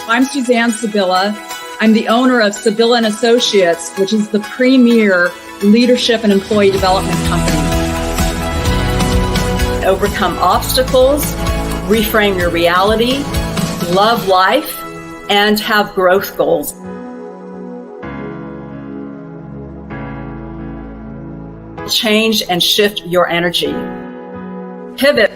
I'm Suzanne Sibylla. I'm the owner of Sibylla and Associates, which is the premier leadership and employee development company. Overcome obstacles, reframe your reality, love life, and have growth goals. Change and shift your energy. Pivot.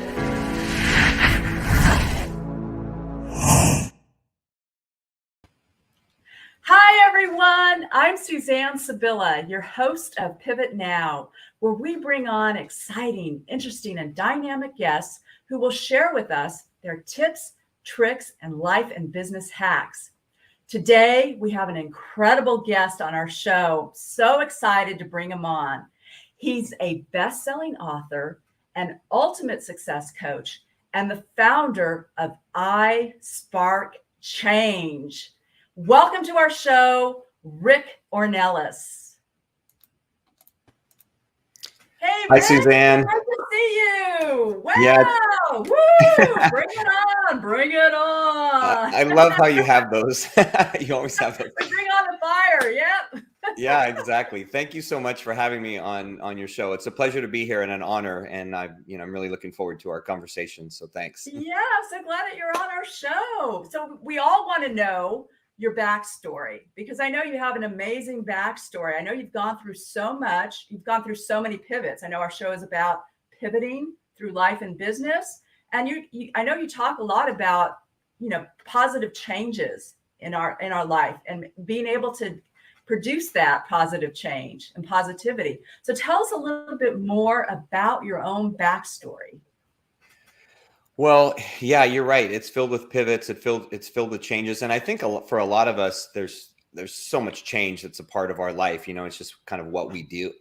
Hi, everyone. I'm Suzanne Sibylla, your host of Pivot Now, where we bring on exciting, interesting, and dynamic guests who will share with us their tips, tricks, and life and business hacks. Today, we have an incredible guest on our show. So excited to bring him on. He's a best-selling author, an ultimate success coach, and the founder of I Spark Change. Welcome to our show, Rick Ornelas. Hey, Hi, Rick. Suzanne. Nice to see you. Wow. Yeah. Woo. Bring it on. Bring it on. I love how you have those. You always have those. Bring on the fire. Yep. Yeah, exactly. Thank you so much for having me on your show. It's a pleasure to be here and an honor. And I'm really looking forward to our conversation. So thanks. Yeah, I'm so glad that you're on our show. So we all want to know your backstory, because I know you have an amazing backstory. I know you've gone through so much. You've gone through so many pivots. I know our show is about pivoting through life and business. And I know you talk a lot about, positive changes in our life and being able to produce that positive change and positivity. So tell us a little bit more about your own backstory. Well, yeah, you're right. It's filled with pivots. It's filled with changes. And I think for a lot of us, there's so much change that's a part of our life. It's just kind of what we do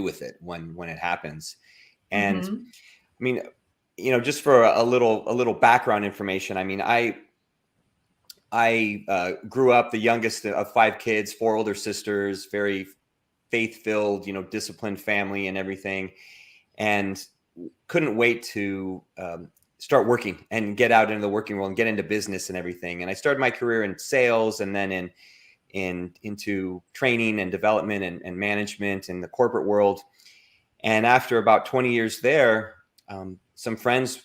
with it when it happens. And I mean, just for a little background information. I mean, I grew up the youngest of 5 kids, 4 older sisters, very faith-filled, disciplined family and everything, and couldn't wait to start working and get out into the working world and get into business and everything. And I started my career in sales and then into training and development and management in the corporate world. And after about 20 years there, some friends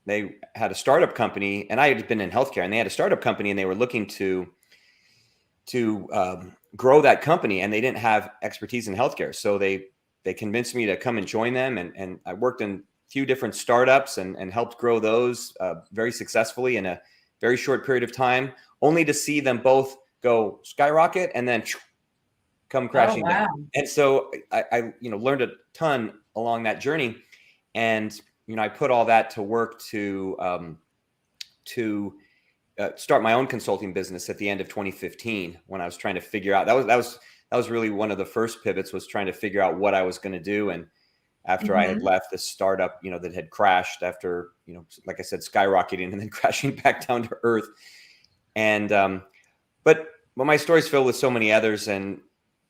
they had a startup company, and I had been in healthcare, and they had a startup company, and they were looking to grow that company, and they didn't have expertise in healthcare. So they convinced me to come and join them. And I worked in few different startups and helped grow those very successfully in a very short period of time, only to see them both go skyrocket and then come crashing down. And so I learned a ton along that journey, and I put all that to work to start my own consulting business at the end of 2015, when I was trying to figure out that was really one of the first pivots, was trying to figure out what I was going to do. And after I had left this startup, that had crashed after, like I said, skyrocketing and then crashing back down to earth. And, but my story's filled with so many others. And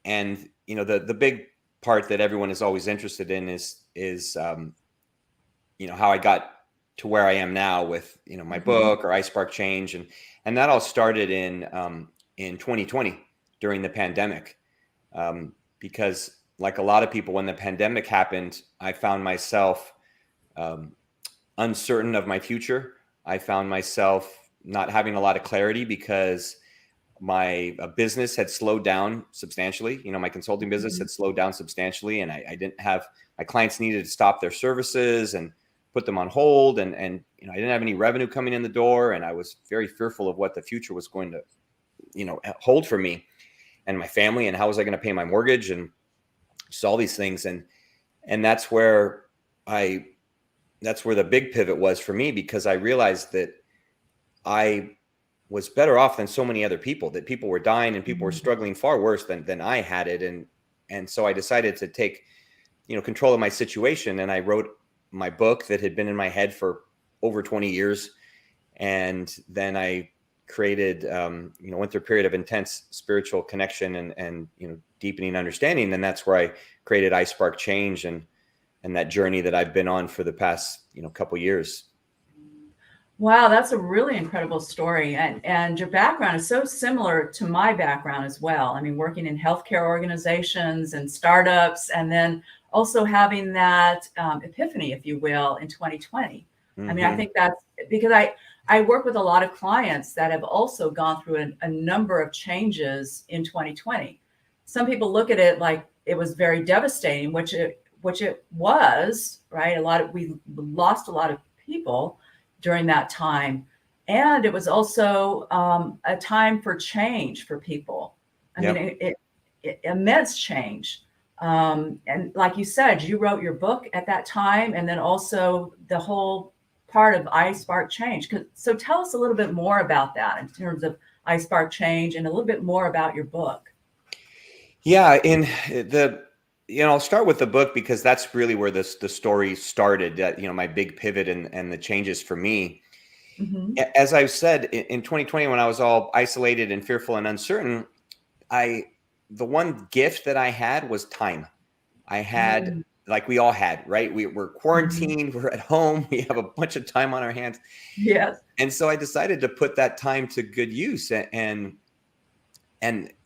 the big part that everyone is always interested in is how I got to where I am now with, my book or I Spark Change. And that all started in 2020 during the pandemic, because like a lot of people, when the pandemic happened, I found myself uncertain of my future. I found myself not having a lot of clarity because my business had slowed down substantially. My consulting business had slowed down substantially, and I didn't have, my clients needed to stop their services and put them on hold. And I didn't have any revenue coming in the door. And I was very fearful of what the future was going to, hold for me and my family, and how was I going to pay my mortgage and just all these things. And that's where the big pivot was for me, because I realized that I was better off than so many other people, that people were dying and people were struggling far worse than I had it. And so I decided to take, control of my situation. And I wrote my book that had been in my head for over 20 years. And then I created, went through a period of intense spiritual connection and deepening understanding. And that's where I created I Spark Change and that journey that I've been on for the past, couple years. Wow, that's a really incredible story. And your background is so similar to my background as well. I mean, working in healthcare organizations and startups, and then also having that epiphany, if you will, in 2020. I mean, I Hmm. think that's because I work with a lot of clients that have also gone through a number of changes in 2020. Some people look at it like it was very devastating, which it was, right? We lost a lot of people during that time. And it was also a time for change for people. I mean, Yep. immense change. And like you said, you wrote your book at that time, and then also the whole part of iSpark Change. So tell us a little bit more about that in terms of iSpark Change and a little bit more about your book. Yeah. In the, I'll start with the book because that's really where the story started. My big pivot and the changes for me. Hmm. As I've said, in 2020, when I was all isolated and fearful and uncertain, I the one gift that I had was time. I had, Mm-hmm. like we all had, right? We're quarantined, we're at home, we have a bunch of time on our hands. Yes. And so I decided to put that time to good use. And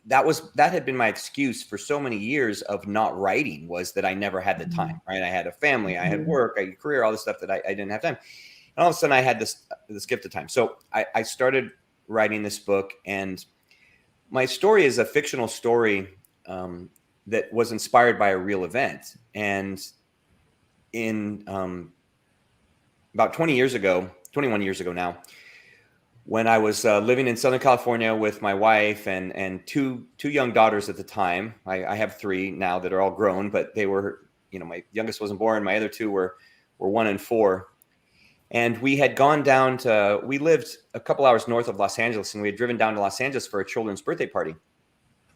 that had been my excuse for so many years of not writing, was that I never had the time, right? I had a family, I had Mm-hmm. work, I had a career, all this stuff that I didn't have time. And all of a sudden I had this gift of time. So I started writing this book, and my story is a fictional story that was inspired by a real event. And in about 20 years ago, 21 years ago now, when I was living in Southern California with my wife and two young daughters at the time. I have three now that are all grown, but they were, my youngest wasn't born. My other two were 1 and 4. And we had gone down to, we lived a couple hours north of Los Angeles, and we had driven down to Los Angeles for a children's birthday party.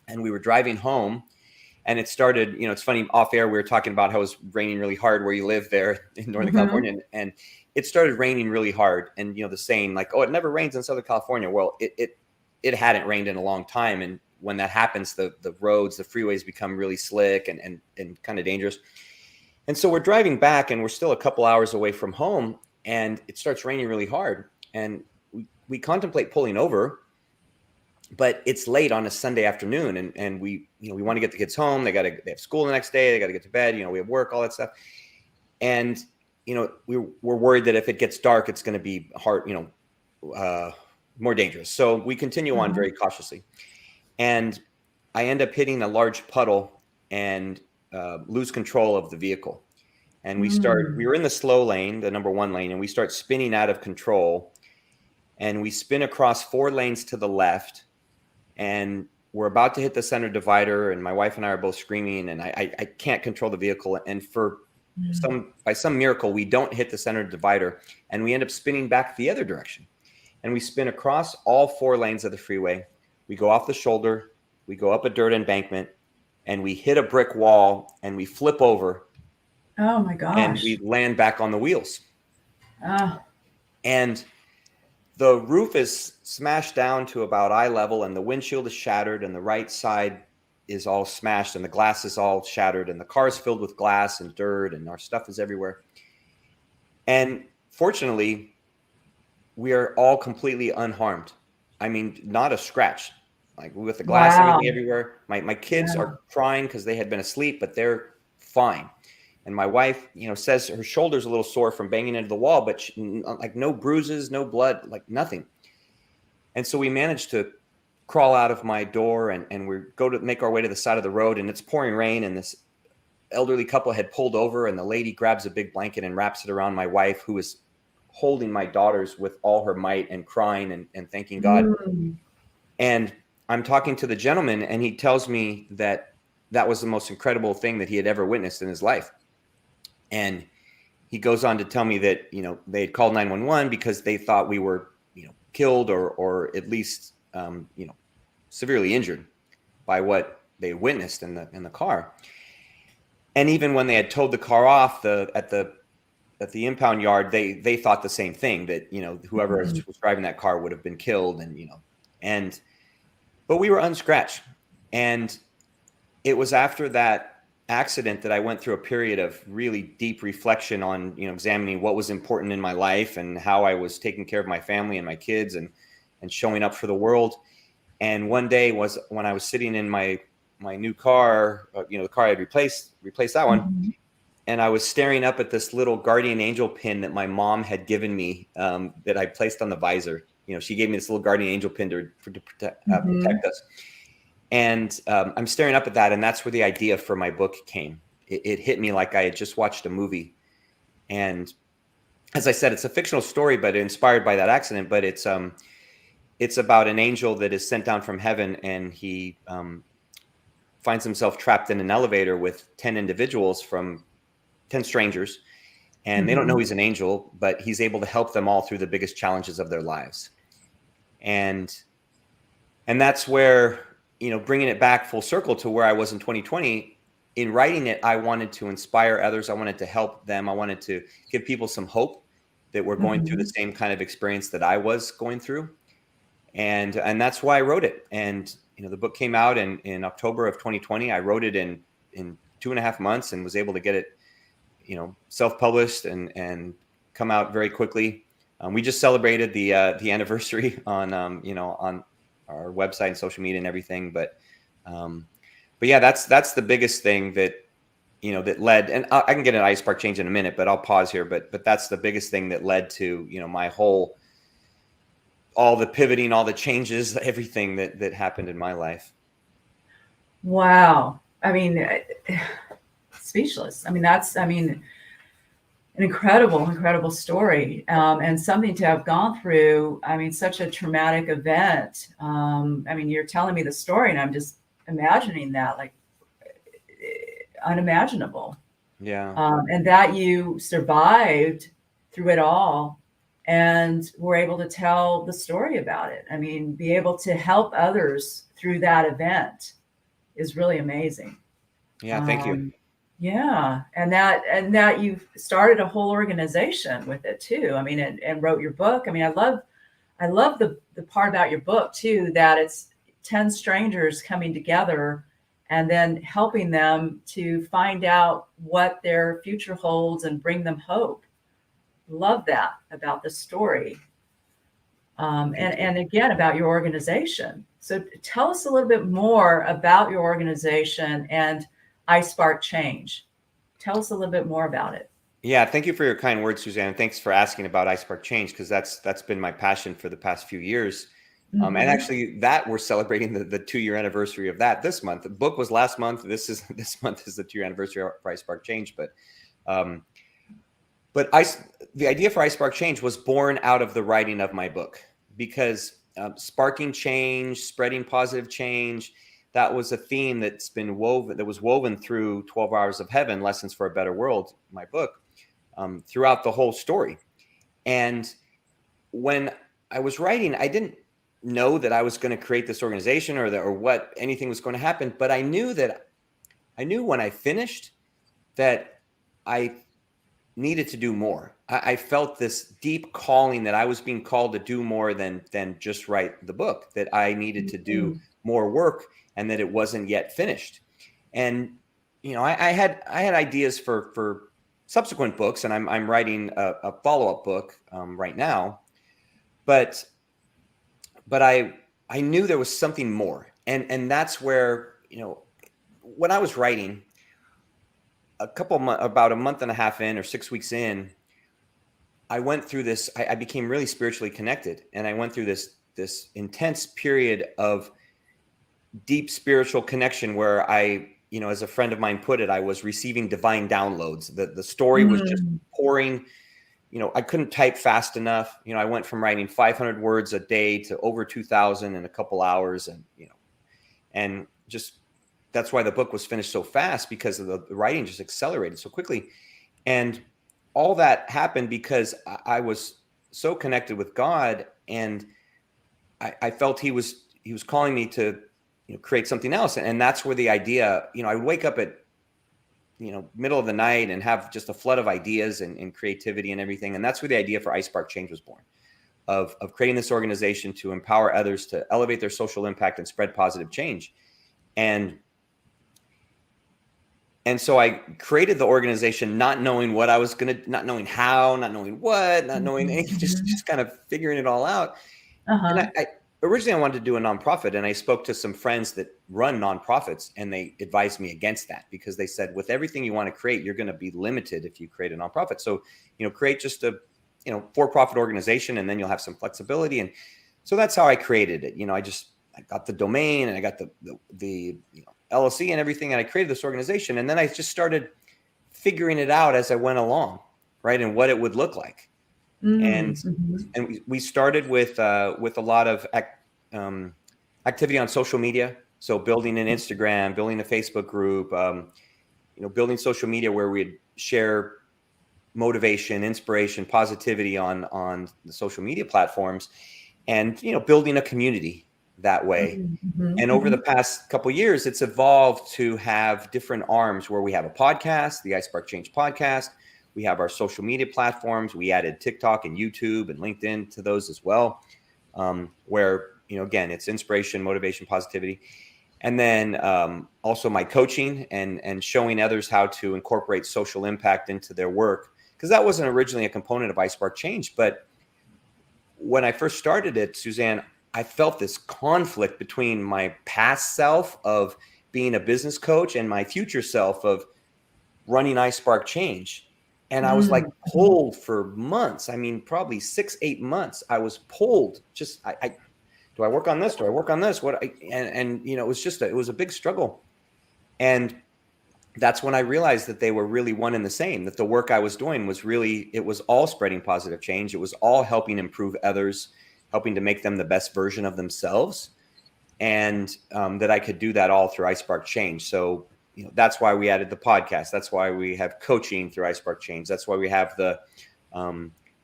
And we were driving home, and it started, it's funny, off air, we were talking about how it was raining really hard where you live there in Northern Mm-hmm. California. And it started raining really hard. And, the saying like, oh, it never rains in Southern California. Well, it hadn't rained in a long time. And when that happens, the roads, the freeways become really slick and kind of dangerous. And so we're driving back, and we're still a couple hours away from home, and it starts raining really hard. And we contemplate pulling over, but it's late on a Sunday afternoon, and we want to get the kids home. They have school the next day. They got to get to bed. We have work, all that stuff. And, we're worried that if it gets dark, it's going to be hard, more dangerous. So we continue on Mm-hmm. very cautiously. And I end up hitting a large puddle and lose control of the vehicle. And we were in the slow lane, the number 1 lane, and we start spinning out of control. And we spin across 4 lanes to the left, and we're about to hit the center divider, and my wife and I are both screaming, and I can't control the vehicle. And by some miracle, we don't hit the center divider, and we end up spinning back the other direction. And we spin across all 4 lanes of the freeway. We go off the shoulder, we go up a dirt embankment, and we hit a brick wall, and we flip over, Oh my and we gosh. land back on the wheels. Uh, And the roof is smashed down to about eye level, and the windshield is shattered, and the right side is all smashed, and the glass is all shattered, and the car is filled with glass and dirt, and our stuff is everywhere. And fortunately, we are all completely unharmed. I mean, not a scratch. Like, with the glass and wow. everything everywhere. My kids Yeah. are crying because they had been asleep, but they're fine. And my wife, says her shoulder's a little sore from banging into the wall, but like no bruises, no blood, like nothing. And so we managed to crawl out of my door, and we go to make our way to the side of the road, and it's pouring rain, and this elderly couple had pulled over, and the lady grabs a big blanket and wraps it around my wife, who is holding my daughters with all her might and crying and thanking God. Mm. And I'm talking to the gentleman, and he tells me that was the most incredible thing that he had ever witnessed in his life. And he goes on to tell me that, they had called 911 because they thought we were, killed or at least, severely injured by what they witnessed in the car. And even when they had towed the car off at the impound yard, they thought the same thing, that, whoever was driving that car would have been killed, but we were unscratched. And it was after that accident that I went through a period of really deep reflection on, examining what was important in my life and how I was taking care of my family and my kids and showing up for the world. And one day was when I was sitting in my new car, the car I'd replaced that one. Mhm. And I was staring up at this little guardian angel pin that my mom had given me, that I placed on the visor. She gave me this little guardian angel pin to protect us. And I'm staring up at that, and that's where the idea for my book came. It hit me like I had just watched a movie. And as I said, it's a fictional story, but inspired by that accident. But it's about an angel that is sent down from heaven, and he finds himself trapped in an elevator with 10 individuals from 10 strangers. And they don't know he's an angel, but he's able to help them all through the biggest challenges of their lives. And that's where, bringing it back full circle to where I was in 2020, in writing it, I wanted to inspire others. I wanted to help them. I wanted to give people some hope that were going through the same kind of experience that I was going through. And that's why I wrote it. And, the book came out in October of 2020. I wrote it in 2.5 months and was able to get it, self-published and come out very quickly. We just celebrated the anniversary on our website and social media and everything. But yeah, that's the biggest thing that, that led, and I can get an iSpark change in a minute, but I'll pause here. But that's the biggest thing that led to, my whole, all the pivoting, all the changes, everything that happened in my life. Wow. I mean, speechless. I mean, that's an incredible story, and something to have gone through. I mean, such a traumatic event. You're telling me the story and I'm just imagining that, like, unimaginable. Yeah. And that you survived through it all and were able to tell the story about it. I mean, be able to help others through that event is really amazing. Yeah. Thank you. Yeah. And that you've started a whole organization with it too. I mean, and wrote your book. I mean, I love the part about your book too, that it's 10 strangers coming together and then helping them to find out what their future holds and bring them hope. Love that about the story. And again, about your organization. So tell us a little bit more about your organization and iSpark Change. Tell us a little bit more about it. Yeah, thank you for your kind words, Suzanne. Thanks for asking about iSpark Change, because that's been my passion for the past few years. And actually, that we're celebrating the 2-year anniversary of that this month. The book was last month. This month is the 2-year anniversary of iSpark Change. But the idea for iSpark Change was born out of the writing of my book, because sparking change, spreading positive change, that was a theme that was woven through 12 Hours of Heaven, Lessons for a Better World, my book, throughout the whole story. And when I was writing, I didn't know that I was going to create this organization or what anything was going to happen. But I knew when I finished that I needed to do more. I felt this deep calling that I was being called to do more than just write the book, that I needed to do more work and that it wasn't yet finished. And, I had ideas for subsequent books, and I'm writing a follow-up book right now, but I knew there was something more. And that's where, when I was writing, about a month and a half in or 6 weeks in, I went through this. I became really spiritually connected, and I went through this intense period of deep spiritual connection where I, as a friend of mine put it, I was receiving divine downloads. The story was just pouring. I couldn't type fast enough. I went from writing 500 words a day to over 2,000 in a couple hours, and just. That's why the book was finished so fast, because of the writing just accelerated so quickly. And all that happened because I was so connected with God, and I felt he was calling me to create something else. And that's where the idea, I would wake up at middle of the night and have just a flood of ideas and creativity and everything. And that's where the idea for iSpark Change was born, of creating this organization to empower others to elevate their social impact and spread positive change. And And so I created the organization, not knowing what I was not knowing how, not knowing what, not knowing anything, just kind of figuring it all out. And I originally I wanted to do a nonprofit, and I spoke to some friends that run nonprofits, and they advised me against that because they said, with everything you want to create, you're going to be limited if you create a nonprofit. So, create just a, for-profit organization, and then you'll have some flexibility. And so that's how I created it. I got the domain, and I got the LLC and everything, and I created this organization, and then I just started figuring it out as I went along, right, and what it would look like. And we started with a lot of activity on social media. So building an Instagram, building a Facebook group, building social media where we'd share motivation, inspiration, positivity on the social media platforms, and building a community that way. And over the past couple of years, it's evolved to have different arms where we have a podcast, the iSpark Change podcast. We have our social media platforms. We added TikTok and YouTube and LinkedIn to those as well, where, again, it's inspiration, motivation, positivity. And then also my coaching and showing others how to incorporate social impact into their work, because that wasn't originally a component of iSpark Change. But when I first started it, Suzanne, I felt this conflict between my past self of being a business coach and my future self of running iSpark Change. And I was like pulled for months. I mean, probably 6-8 months. I was pulled. Just, do I work on this? Do I work on this? It was a big struggle. And that's when I realized that they were really one and the same, that the work I was doing it was all spreading positive change. It was all helping improve others, helping to make them the best version of themselves. And that I could do that all through iSpark Change. So, that's why we added the podcast. That's why we have coaching through iSpark Change. That's why we have the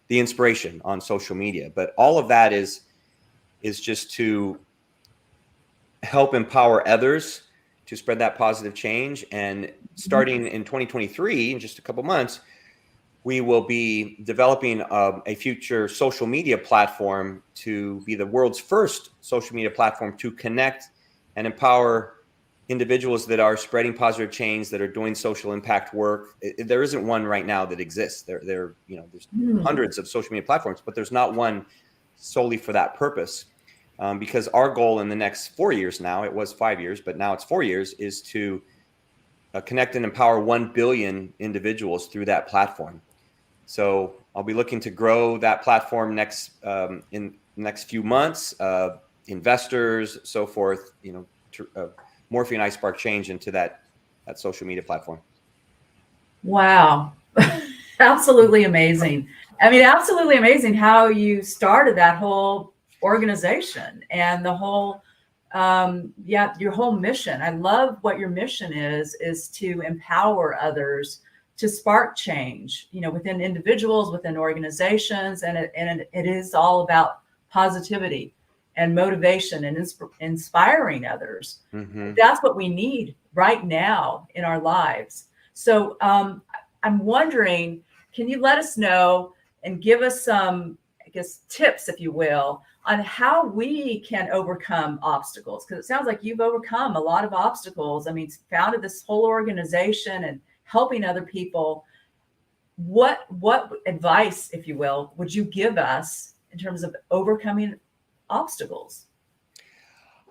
inspiration on social media. But all of that is just to help empower others to spread that positive change. And starting in 2023, in just a couple months, we will be developing a future social media platform to be the world's first social media platform to connect and empower individuals that are spreading positive change, that are doing social impact work. There isn't one right now that exists. There's hundreds of social media platforms, but there's not one solely for that purpose. Because our goal in the next 4 years now, it was 5 years, but now it's 4 years, is to connect and empower 1 billion individuals through that platform. So I'll be looking to grow that platform in the next few months, investors, so forth, morphing iSpark Change into that social media platform. Wow. Absolutely amazing. I mean, absolutely amazing how you started that whole organization and the whole, your whole mission. I love what your mission is to empower others to spark change, within individuals, within organizations. And it is all about positivity and motivation and inspiring others. That's what we need right now in our lives. So I'm wondering, can you let us know and give us some, tips, if you will, on how we can overcome obstacles? Because it sounds like you've overcome a lot of obstacles. I mean, founded this whole organization and helping other people. What advice, if you will, would you give us in terms of overcoming obstacles?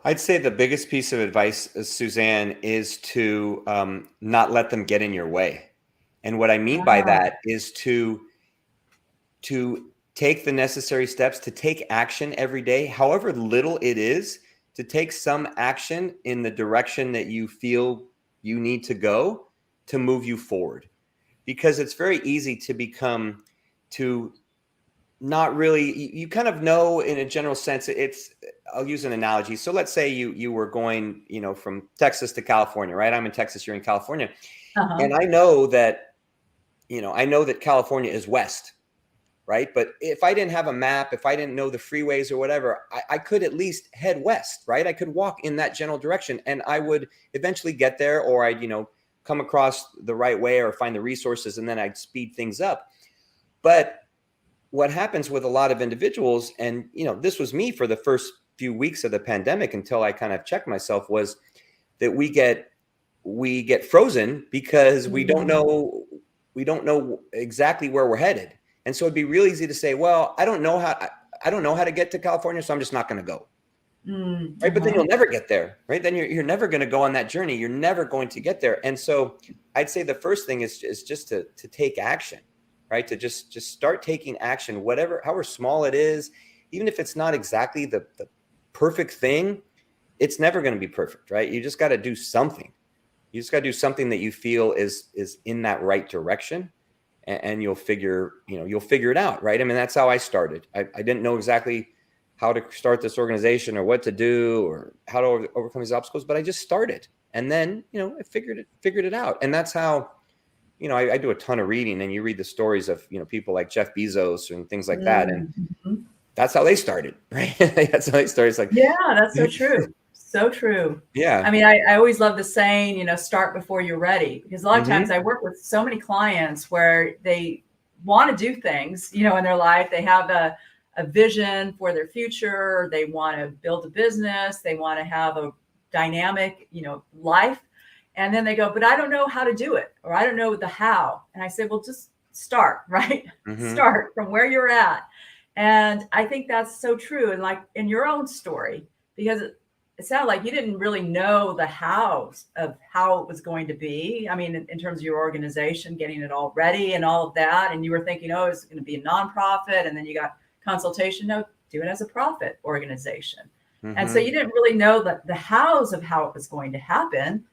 I'd say the biggest piece of advice, Suzanne, is to not let them get in your way. And what I mean by that is to take the necessary steps, to take action every day, however little it is, to take some action in the direction that you feel you need to go to move you forward. Because it's very easy to not really, you kind of know in a general sense, I'll use an analogy. So let's say you were going, from Texas to California, right? I'm in Texas, you're in California. And I know that California is west, right? But if I didn't have a map, if I didn't know the freeways or whatever, I could at least head west, right? I could walk in that general direction and I would eventually get there, or I'd, come across the right way or find the resources, and then I'd speed things up. But what happens with a lot of individuals, and this was me for the first few weeks of the pandemic until I kind of checked myself, was that we get we get frozen because we don't Mm-hmm. know exactly where we're headed. And so it'd be real easy to say, well, I don't know how to get to California, so I'm just not going to go. Right. But then Mm-hmm. you'll never get there. Right. Then you're never going to go on that journey. You're never going to get there. And so I'd say the first thing is just to take action, right? To just start taking action, however small it is, even if it's not exactly the perfect thing, it's never going to be perfect. Right. You just got to do something. You just got to do something that you feel is in that right direction, and you'll figure it out. Right. I mean, that's how I started. I didn't know exactly how to start this organization or what to do or how to overcome these obstacles, but I just started. And then, I figured it out. And that's how, I do a ton of reading, and you read the stories of, people like Jeff Bezos and things like that. And Mm-hmm. that's how they started, right? That's how they started. It's like, Yeah, that's so true. So true. yeah. I mean, I always love the saying, start before you're ready, because a lot of times I work with so many clients where they want to do things, in their life. They have a vision for their future. They want to build a business. They want to have a dynamic, life. And then they go, but I don't know how to do it, or I don't know the how. And I say, well, just start, right? Start from where you're at. And I think that's so true. And like in your own story, because it sounded like you didn't really know the hows of how it was going to be. I mean, in terms of your organization, getting it all ready and all of that. And you were thinking, oh, it's going to be a nonprofit. And then you got consultation. No, do it as a profit organization. And so you didn't really know the hows of how it was going to happen,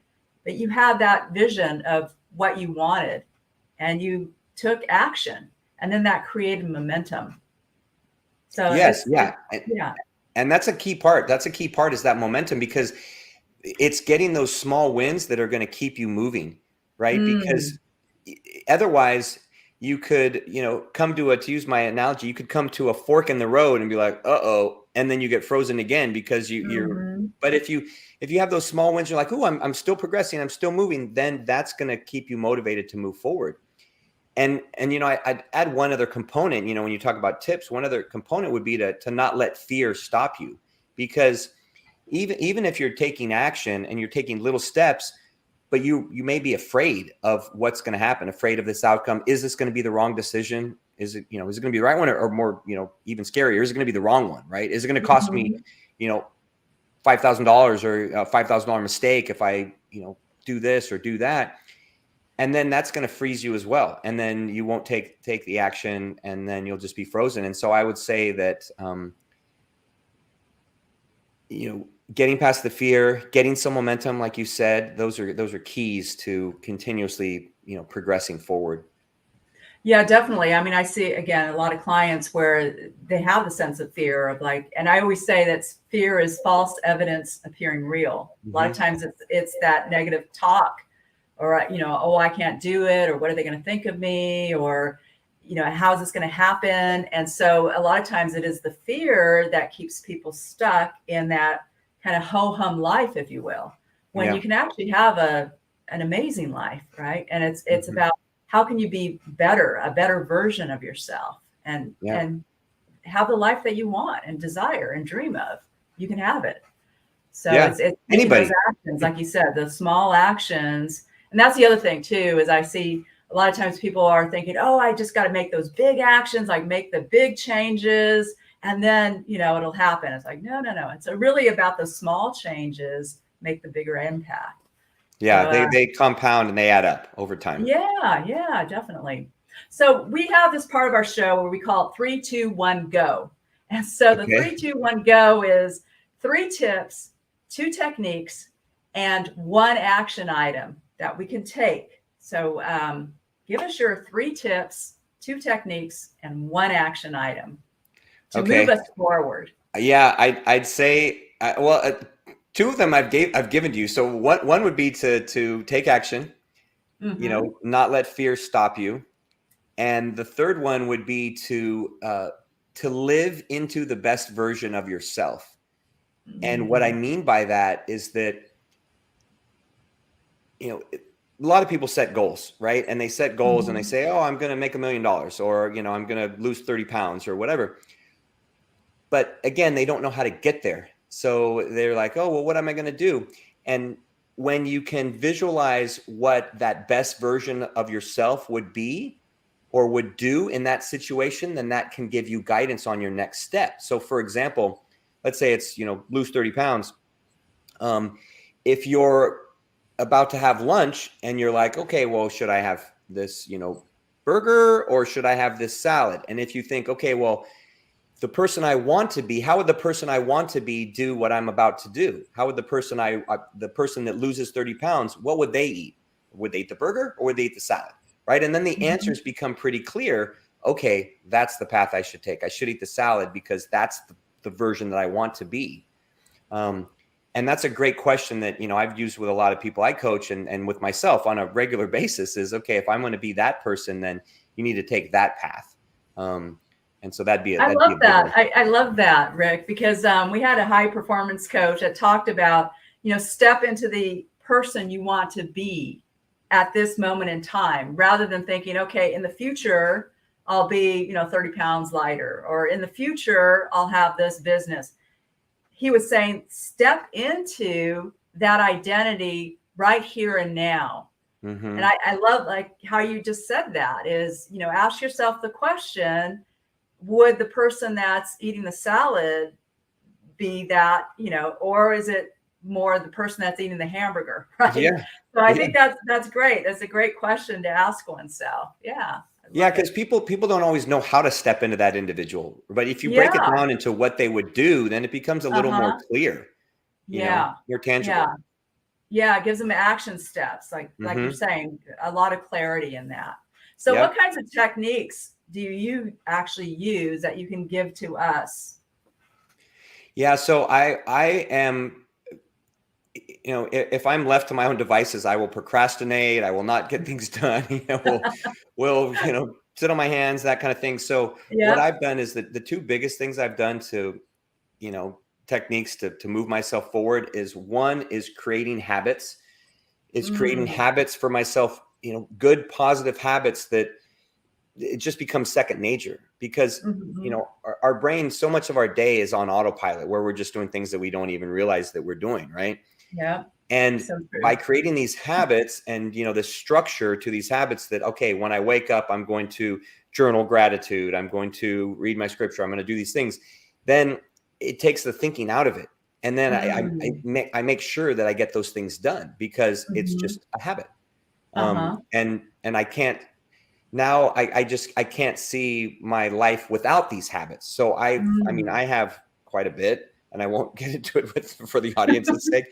but you had that vision of what you wanted, and you took action, and then that created momentum. So yes, yeah. And that's a key part. That's a key part, is that momentum, because it's getting those small wins that are going to keep you moving, right? Because otherwise you could, come to use my analogy, you could come to a fork in the road and be like, uh-oh, and then you get frozen again because you're, but if you have those small wins, you're like, oh, I'm still progressing, I'm still moving, then that's going to keep you motivated to move forward. And I'd add one other component, when you talk about tips, one other component would be to not let fear stop you, because even if you're taking action and you're taking little steps, but you may be afraid of what's going to happen, afraid of this outcome. Is this going to be the wrong decision? Is it going to be the right one, or more, even scarier, is it going to be the wrong one, right? Is it going to cost me, $5,000 or a $5,000 mistake if I, do this or do that? And then that's going to freeze you as well. And then you won't take the action, and then you'll just be frozen. And so I would say that, getting past the fear, getting some momentum, like you said, those are keys to continuously, progressing forward. Yeah, definitely. I mean, I see, again, a lot of clients where they have the sense of fear of like, and I always say that fear is false evidence appearing real. A lot of times it's that negative talk, or, oh, I can't do it, or what are they going to think of me, or, how is this going to happen? And so a lot of times it is the fear that keeps people stuck in that kind of ho-hum life, if you will, when you can actually have an amazing life, right? And it's about how can you be better, a better version of yourself, and have the life that you want and desire and dream of. You can have it. So it's anybody. Those actions, like you said, the small actions. And that's the other thing too, is I see a lot of times people are thinking, oh, I just got to make those big actions, like make the big changes, and then, it'll happen. It's like, no. It's really about the small changes make the bigger impact. Yeah, so, they compound and they add up over time. Yeah, definitely. So we have this part of our show where we call it 3, 2, 1, go. And so the 3, 2, 1, go is 3 tips, 2 techniques, and 1 action item that we can take. So give us your 3 tips, 2 techniques, and 1 action item to move us forward. Yeah, I'd say, 2 of them I've given to you. So one would be to take action, not let fear stop you. And the third one would be to live into the best version of yourself. And what I mean by that is that, a lot of people set goals, right? And they set goals and they say, oh, I'm going to make $1 million, or, I'm going to lose 30 pounds or whatever. But again, they don't know how to get there. So they're like, oh, well, what am I going to do? And when you can visualize what that best version of yourself would be or would do in that situation, then that can give you guidance on your next step. So for example, let's say it's, lose 30 pounds. If you're about to have lunch and you're like, okay, well, should I have this, burger, or should I have this salad? And if you think, okay, well, the person I want to be, how would the person I want to be do what I'm about to do? How would the person that loses 30 pounds, what would they eat? Would they eat the burger or would they eat the salad? Right. And then the answers become pretty clear. Okay, that's the path I should take. I should eat the salad because that's the version that I want to be. And that's a great question that, I've used with a lot of people I coach and with myself on a regular basis is, okay, if I'm going to be that person, then you need to take that path. And so that'd be I love that. I love that, Rick, because we had a high performance coach that talked about, step into the person you want to be at this moment in time, rather than thinking, okay, in the future, I'll be, 30 pounds lighter, or in the future, I'll have this business. He was saying, step into that identity right here and now. And I love like how you just said that is, ask yourself the question, would the person that's eating the salad be that, or is it more the person that's eating the hamburger? Right. Yeah. So I think that's great. That's a great question to ask oneself. Yeah. Yeah, because people don't always know how to step into that individual. But if you break it down into what they would do, then it becomes a little more clear. More tangible. Yeah, it gives them action steps, like you're saying, a lot of clarity in that. So what kinds of techniques do you actually use that you can give to us? Yeah, so I am, if I'm left to my own devices, I will procrastinate. I will not get things done. Will sit on my hands, that kind of thing. So what I've done is that the two biggest things I've done to, techniques to move myself forward is one is creating habits, creating habits for myself, good, positive habits that it just becomes second nature because, our brain, so much of our day is on autopilot where we're just doing things that we don't even realize that we're doing. Right. Yeah. And by creating these habits and, the structure to these habits that, okay, when I wake up, I'm going to journal gratitude. I'm going to read my scripture. I'm going to do these things. Then it takes the thinking out of it. And then I make sure that I get those things done because it's just a habit. And I can't now I can't see my life without these habits. So I have quite a bit and I won't get into it for the audience's sake.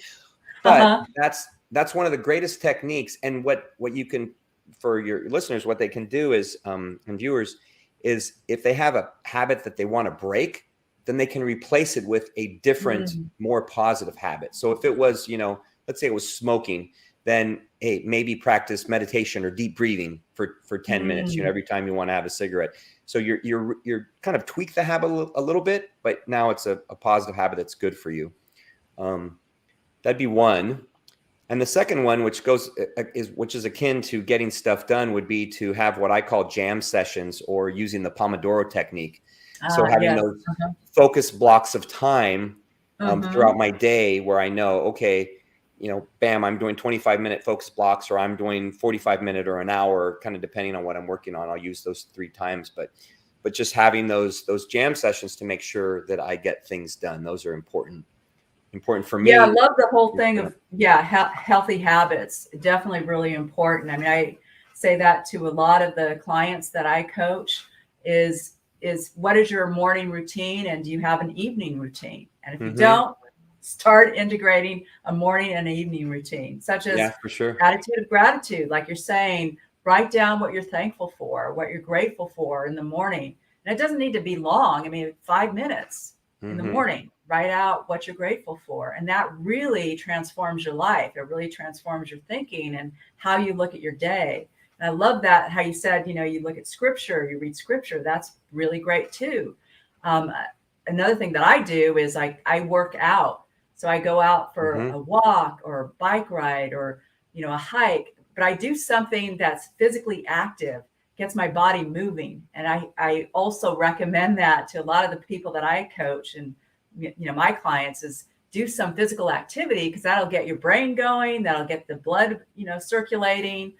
But that's one of the greatest techniques. And what you can, for your listeners, what they can do is, and viewers, is if they have a habit that they want to break, then they can replace it with a different, more positive habit. So if it was, let's say it was smoking, then maybe practice meditation or deep breathing for 10 minutes, every time you want to have a cigarette. So you're kind of tweak the habit a little bit, but now it's a positive habit that's good for you. That'd be one. And the second one, which is akin to getting stuff done, would be to have what I call jam sessions or using the Pomodoro technique. So having those focus blocks of time throughout my day where I know, okay, bam, I'm doing 25-minute focus blocks, or I'm doing 45-minute or an hour, kind of depending on what I'm working on. I'll use those 3 times, but just having those jam sessions to make sure that I get things done. Those are important for me. Yeah, I love the whole thing of healthy habits. Definitely really important. I mean, I say that to a lot of the clients that I coach is what is your morning routine, and do you have an evening routine? And if you don't, start integrating a morning and an evening routine, such as for sure. attitude of gratitude. Like you're saying, write down what you're thankful for, what you're grateful for in the morning. And it doesn't need to be long. I mean, 5 minutes in the morning, write out what you're grateful for. And that really transforms your life. It really transforms your thinking and how you look at your day. And I love that, how you said, you look at scripture, you read scripture. That's really great too. Another thing that I do is I work out. So I go out for a walk or a bike ride or, a hike, but I do something that's physically active, gets my body moving. And I also recommend that to a lot of the people that I coach and, my clients, is do some physical activity, because that'll get your brain going, that'll get the blood, circulating.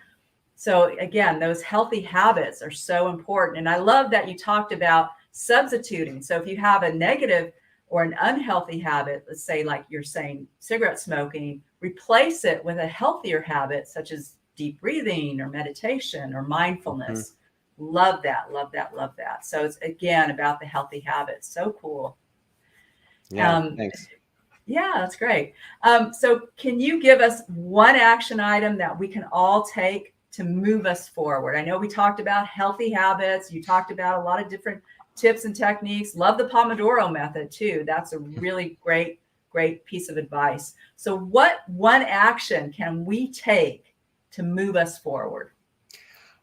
So again, those healthy habits are so important. And I love that you talked about substituting. So if you have a negative or an unhealthy habit, let's say like you're saying cigarette smoking, replace it with a healthier habit such as deep breathing or meditation or mindfulness. Love that, love that, love that. So it's again about the healthy habits. So cool. Yeah, thanks. Yeah, that's great. So can you give us one action item that we can all take to move us forward? I know we talked about healthy habits. You talked about a lot of different tips and techniques. Love the Pomodoro method too. That's a really great piece of advice. So what one action can we take to move us forward?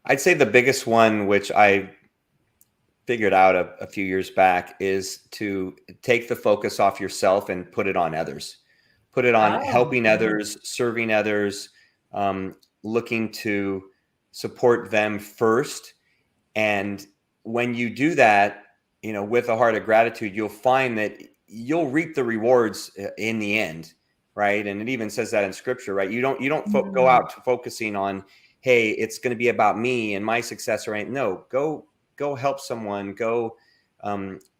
I'd say the biggest one, which I figured out a few years back, is to take the focus off yourself and put it on others. Put it on helping others, serving others, looking to support them first. And when you do that, with a heart of gratitude, you'll find that you'll reap the rewards in the end, right? And it even says that in scripture, right? You don't go out focusing on, hey, it's going to be about me and my success, or anything. No, go help someone, go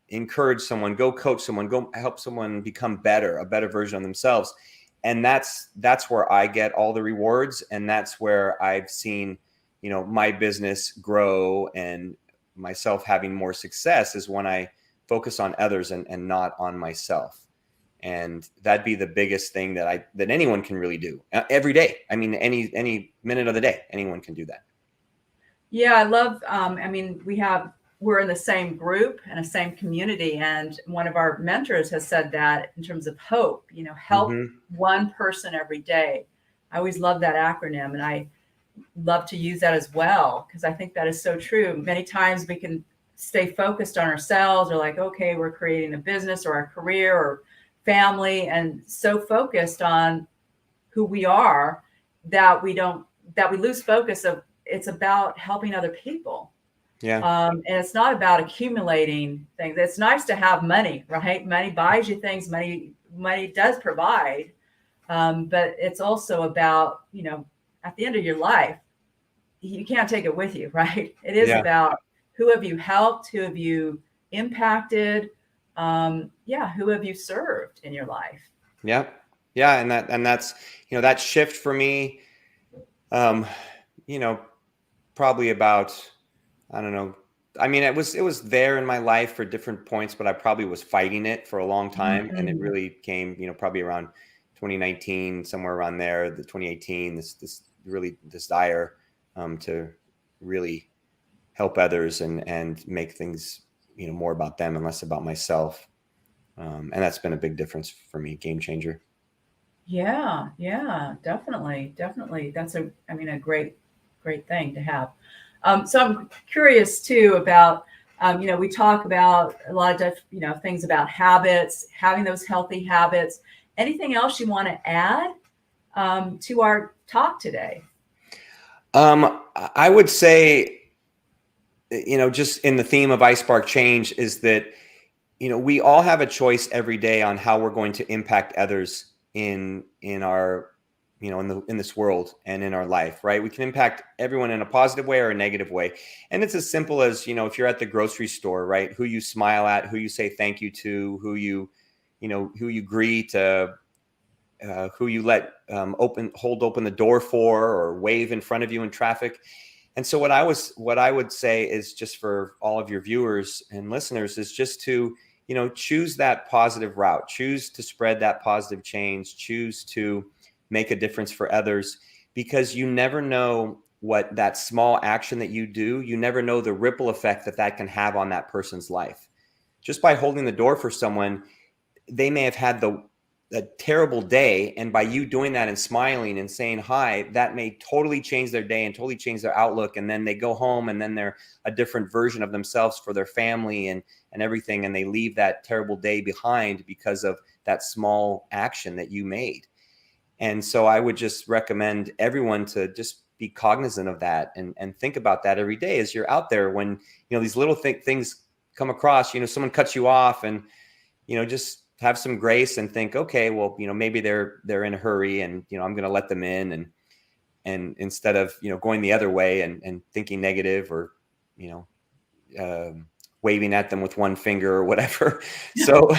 encourage someone, go coach someone, go help someone become a better version of themselves. And that's where I get all the rewards. And that's where I've seen, my business grow and myself having more success, is when I focus on others and not on myself. And that'd be the biggest thing that anyone can really do every day. I mean, any minute of the day, anyone can do that. Yeah, I love, we're in the same group and a same community. And one of our mentors has said that in terms of hope, help one person every day. I always love that acronym, and I love to use that as well, because I think that is so true. Many times we can stay focused on ourselves, or like, okay, we're creating a business or a career or family, and so focused on who we are that we lose focus of it's about helping other people. Yeah. And it's not about accumulating things. It's nice to have money, right? Money buys you things. Money does provide. But it's also about, at the end of your life, you can't take it with you, right? It is about who have you helped? Who have you impacted? Who have you served in your life? Yeah. Yeah. And that's, that shift for me, probably about, I don't know. I mean, it was there in my life for different points, but I probably was fighting it for a long time. And it really came, probably around 2019, somewhere around there, the 2018, this desire to really help others and make things, more about them and less about myself. And that's been a big difference for me, game changer. Yeah, definitely. That's a great thing to have. So I'm curious too about, we talk about a lot of, things about habits, having those healthy habits. Anything else you want to add to our talk today? I would say, just in the theme of iSpark Change, is that, we all have a choice every day on how we're going to impact others in our, in this world and in our life, right? We can impact everyone in a positive way or a negative way. And it's as simple as, if you're at the grocery store, right? Who you smile at, who you say thank you to, who you greet, who you let hold open the door for, or wave in front of you in traffic. And so what I would say is, just for all of your viewers and listeners, is just to, choose that positive route, choose to spread that positive change, choose to make a difference for others, because you never know what that small action that you do, you never know the ripple effect that can have on that person's life. Just by holding the door for someone, they may have had a terrible day, and by you doing that and smiling and saying hi, that may totally change their day and totally change their outlook. And then they go home, and then they're a different version of themselves for their family and everything. And they leave that terrible day behind because of that small action that you made. And so I would just recommend everyone to just be cognizant of that and think about that every day as you're out there, when, these little things come across, someone cuts you off, and, just have some grace and think, okay, well, maybe they're in a hurry, and I'm going to let them in, and instead of going the other way and thinking negative, or waving at them with one finger or whatever. So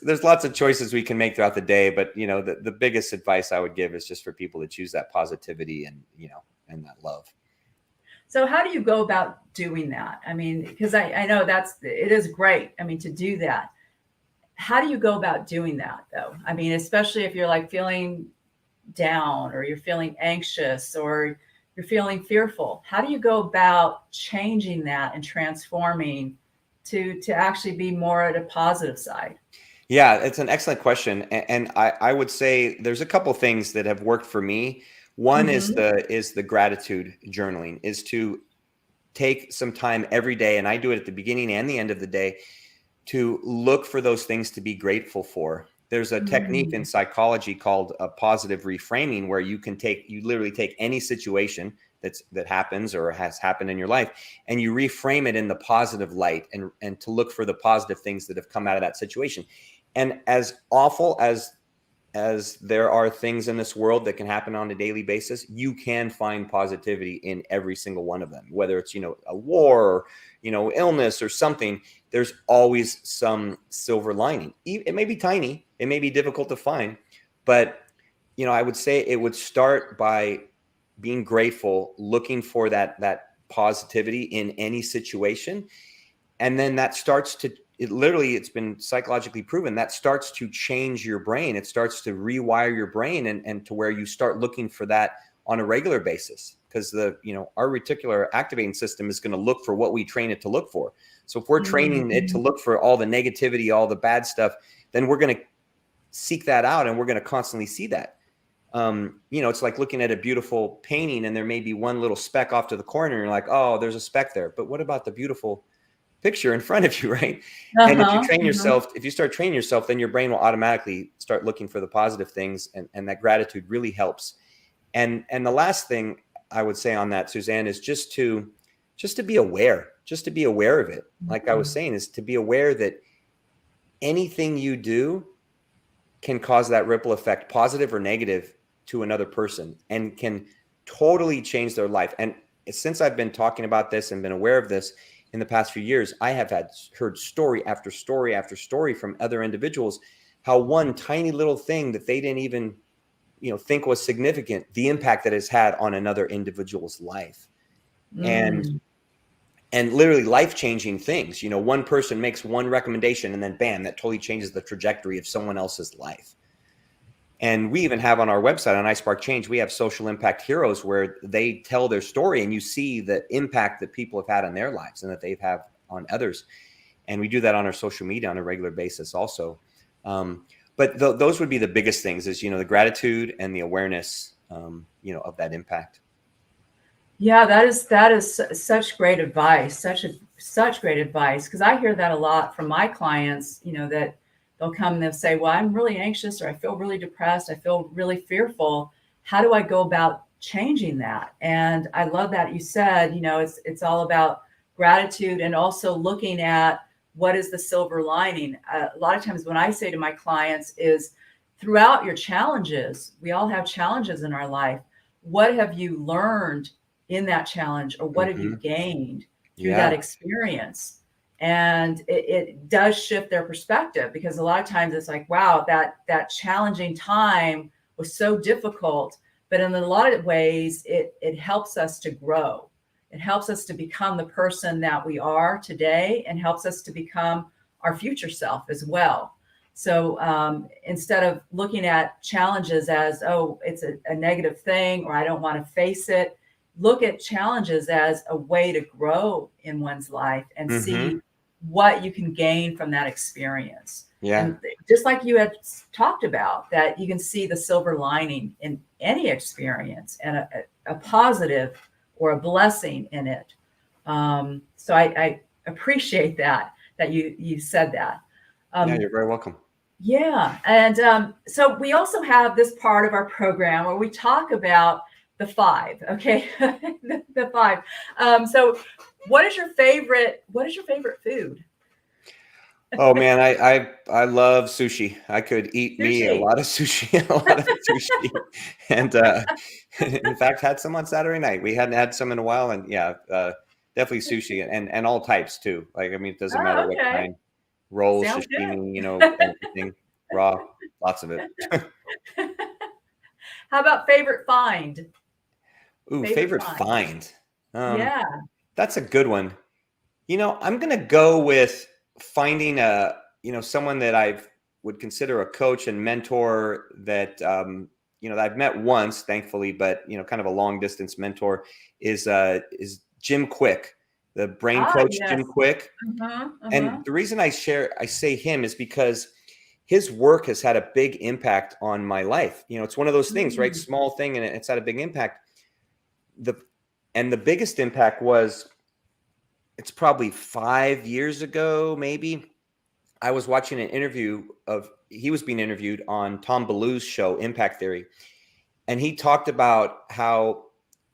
there's lots of choices we can make throughout the day, but the biggest advice I would give is just for people to choose that positivity and that love. So how do you go about doing that? I mean, because I know it is great. I mean, to do that. How do you go about doing that though? I mean, especially if you're like feeling down, or you're feeling anxious, or you're feeling fearful. How do you go about changing that and transforming to actually be more at a positive side? Yeah, it's an excellent question. And I would say there's a couple things that have worked for me. One is the gratitude journaling, is to take some time every day, and I do it at the beginning and the end of the day, to look for those things to be grateful for. There's a technique in psychology called positive reframing, where you literally take any situation that happens or has happened in your life, and you reframe it in the positive light, and to look for the positive things that have come out of that situation. And as awful as there are things in this world that can happen on a daily basis, you can find positivity in every single one of them, whether it's, a war, or, illness or something. There's always some silver lining. It may be tiny, it may be difficult to find, but, I would say it would start by being grateful, looking for that positivity in any situation. And then that starts to, it's been psychologically proven, that starts to change your brain. It starts to rewire your brain, and to where you start looking for that on a regular basis, because our reticular activating system is going to look for what we train it to look for. So if we're training it to look for all the negativity, all the bad stuff, then we're going to seek that out, and we're going to constantly see that. It's like looking at a beautiful painting, and there may be one little speck off to the corner, and you're like, oh, there's a speck there. But what about the beautiful picture in front of you, right? And if you train yourself, if you start training yourself, then your brain will automatically start looking for the positive things, and that gratitude really helps. And the last thing I would say on that, Suzanne, is just to be aware, of it. Like I was saying, is to be aware that anything you do can cause that ripple effect, positive or negative, to another person, and can totally change their life. And since I've been talking about this and been aware of this in the past few years, I have heard story after story after story from other individuals, how one tiny little thing that they didn't even think was significant, the impact that it's had on another individual's life. And literally life-changing things. One person makes one recommendation, and then bam, that totally changes the trajectory of someone else's life. And we even have on our website, on iSpark Change, we have social impact heroes, where they tell their story, and you see the impact that people have had on their lives and that they've had on others. And we do that on our social media on a regular basis also. But those would be the biggest things, is, the gratitude and the awareness, of that impact. Yeah, that is such great advice, such great advice. Because I hear that a lot from my clients, that they'll come and they'll say, well, I'm really anxious, or I feel really depressed, I feel really fearful. How do I go about changing that? And I love that you said, it's all about gratitude, and also looking at what is the silver lining. A lot of times when I say to my clients is, throughout your challenges, we all have challenges in our life. What have you learned in that challenge, or what have you gained through that experience? And it does shift their perspective, because a lot of times it's like, wow, that challenging time was so difficult, but in a lot of ways, it helps us to grow. It helps us to become the person that we are today, and helps us to become our future self as well. So instead of looking at challenges as, oh, it's a negative thing, or I don't want to face it, look at challenges as a way to grow in one's life, and see what you can gain from that experience. Yeah. And just like you had talked about, that you can see the silver lining in any experience, and a positive or a blessing in it. So I appreciate that you said that. Yeah, you're very welcome. Yeah. And so we also have this part of our program where we talk about the 5. Okay. the 5. So what is your favorite food? Oh man, I love sushi. I could eat me a Sushi. lot of sushi, a lot of sushi, and in fact had some on Saturday night. We hadn't had some in a while, and yeah, definitely sushi and all types too. Like I mean, it doesn't matter Oh, what okay. kind. Rolls, Sounds good. sashimi, everything raw, lots of it. How about favorite find? Ooh, Favorite favorite find. find. Um, Yeah. that's a good one. I'm gonna go with finding someone that I would consider a coach and mentor that that I've met once, thankfully, but kind of a long distance mentor is Jim Quick, the brain Ah, coach yes. Jim Quick. Uh-huh. Uh-huh. And the reason I say him is because his work has had a big impact on my life. It's one of those things, right? Mm. Small thing, and it's had a big impact. The biggest impact was, it's probably 5 years ago, maybe. I was watching an interview he was being interviewed on Tom Belew's show, Impact Theory. And he talked about how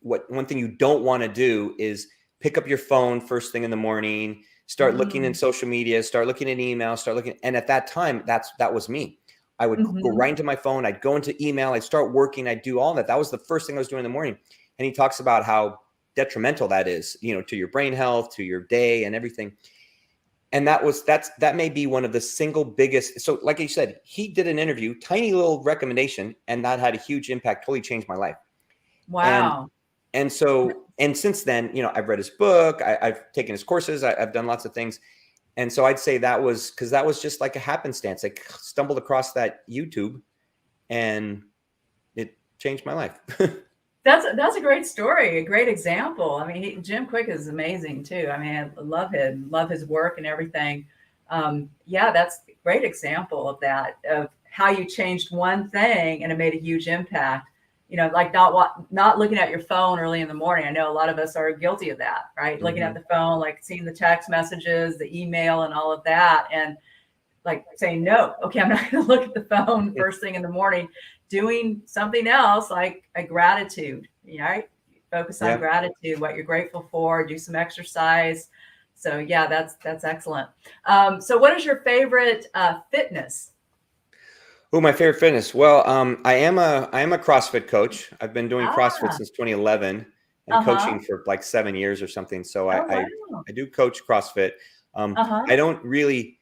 one thing you don't want to do is pick up your phone first thing in the morning, start looking in social media, start looking at email, start looking. And at that time, that was me. I would go right into my phone. I'd go into email. I'd start working. I'd do all that. That was the first thing I was doing in the morning. And he talks about how detrimental that is, to your brain health, to your day and everything. And that may be one of the single biggest. So like you said, he did an interview, tiny little recommendation, and that had a huge impact, totally changed my life. Wow. And since then, I've read his book, I've taken his courses, I've done lots of things. And so I'd say that was just like a happenstance. I stumbled across that YouTube and it changed my life. That's a great story, a great example. I mean, Jim Quick is amazing too. I mean, I love him, love his work and everything. Yeah, that's a great example of that, of how you changed one thing and it made a huge impact. Like not looking at your phone early in the morning. I know a lot of us are guilty of that, right? Looking at the phone, like seeing the text messages, the email, and all of that, and like saying, no, okay, I'm not going to look at the phone first thing in the morning, doing something else like a gratitude, right? Focus on gratitude, what you're grateful for, do some exercise. So yeah, that's excellent. So what is your favorite fitness? Oh, my favorite fitness. Well, I am a CrossFit coach. I've been doing CrossFit since 2011 and coaching for like 7 years or something. So I do coach CrossFit. I don't really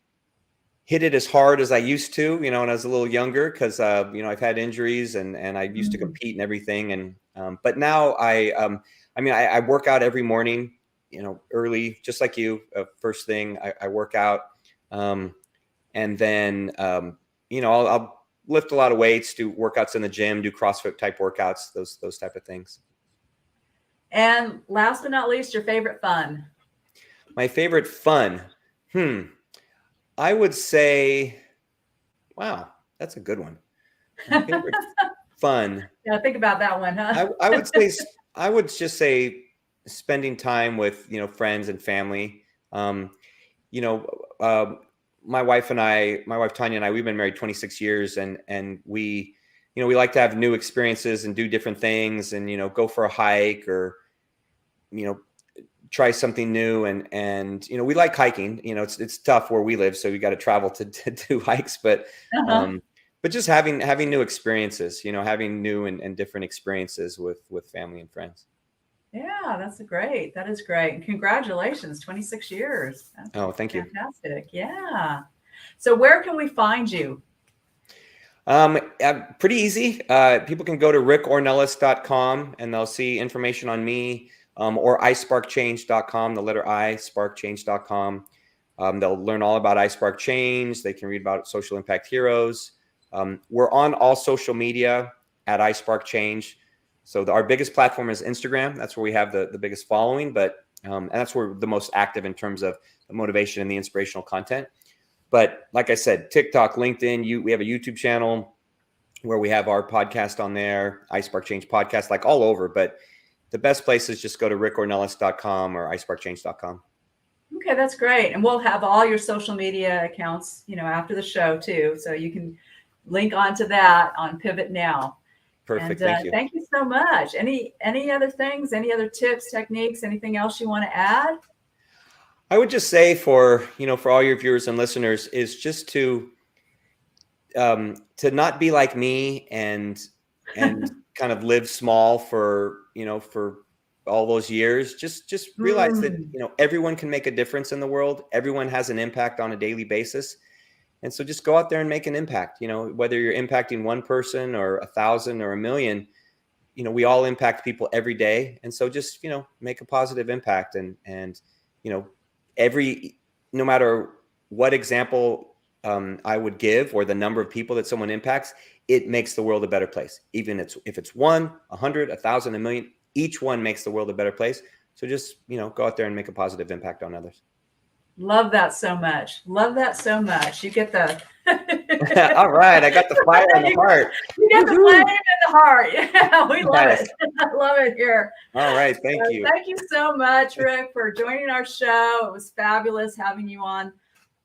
hit it as hard as I used to, when I was a little younger, because I've had injuries and I used to compete and everything. And but now I work out every morning, early, just like you. First thing I work out, and then I'll lift a lot of weights, do workouts in the gym, do CrossFit type workouts, those type of things. And last but not least, your favorite fun. My favorite fun. I would say, wow, that's a good one. My favorite fun. Yeah, think about that one, huh? I would just say spending time with, friends and family. My wife Tanya and I, we've been married 26 years and we like to have new experiences and do different things and, go for a hike or, try something new. And we like hiking. It's tough where we live, so we got to travel to do hikes, but just having new experiences, having new and different experiences with family and friends. Yeah, that is great. And congratulations, 26 years. Oh, thank you. Fantastic. Yeah. So where can we find you? Pretty easy. People can go to rickornelas.com and they'll see information on me, or isparkchange.com, the letter I, sparkchange.com. They'll learn all about iSpark Change. They can read about social impact heroes. We're on all social media at iSpark Change. So our biggest platform is Instagram. That's where we have the biggest following, and that's where we're the most active in terms of the motivation and the inspirational content. But like I said, TikTok, LinkedIn, we have a YouTube channel where we have our podcast on there, iSpark Change podcast, like all over. But the best place is just go to rickornelas.com or isparkchange.com. Okay, that's great. And we'll have all your social media accounts, after the show too. So you can link onto that on Pivot Now. Perfect. And, thank you. Thank you so much. Any other things, any other tips, techniques, anything else you want to add? I would just say for all your viewers and listeners is just to not be like me and kind of live small for all those years. Just realize that, everyone can make a difference in the world. Everyone has an impact on a daily basis. And so just go out there and make an impact, whether you're impacting one person or 1,000 or 1,000,000, we all impact people every day. And so just, make a positive impact and no matter what example I would give or the number of people that someone impacts, it makes the world a better place. Even if it's 1, 100, 1,000, 1,000,000, each one makes the world a better place. So just, go out there and make a positive impact on others. Love that so much. Love that so much. You get the all right. I got the fire in the heart. You get the flame in the heart. Yeah, we love it. I love it here. All right. Thank you. Thank you so much, Rick, for joining our show. It was fabulous having you on.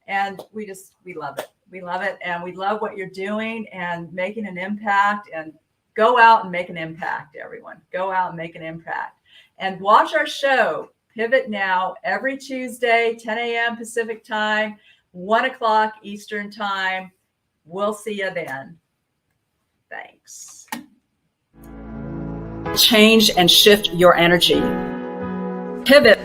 And we love it. We love it. And we love what you're doing and making an impact. And go out and make an impact, everyone. Go out and make an impact. And watch our show, Pivot Now, every Tuesday, 10 a.m. Pacific time, 1 o'clock Eastern time. We'll see you then. Thanks. Change and shift your energy. Pivot.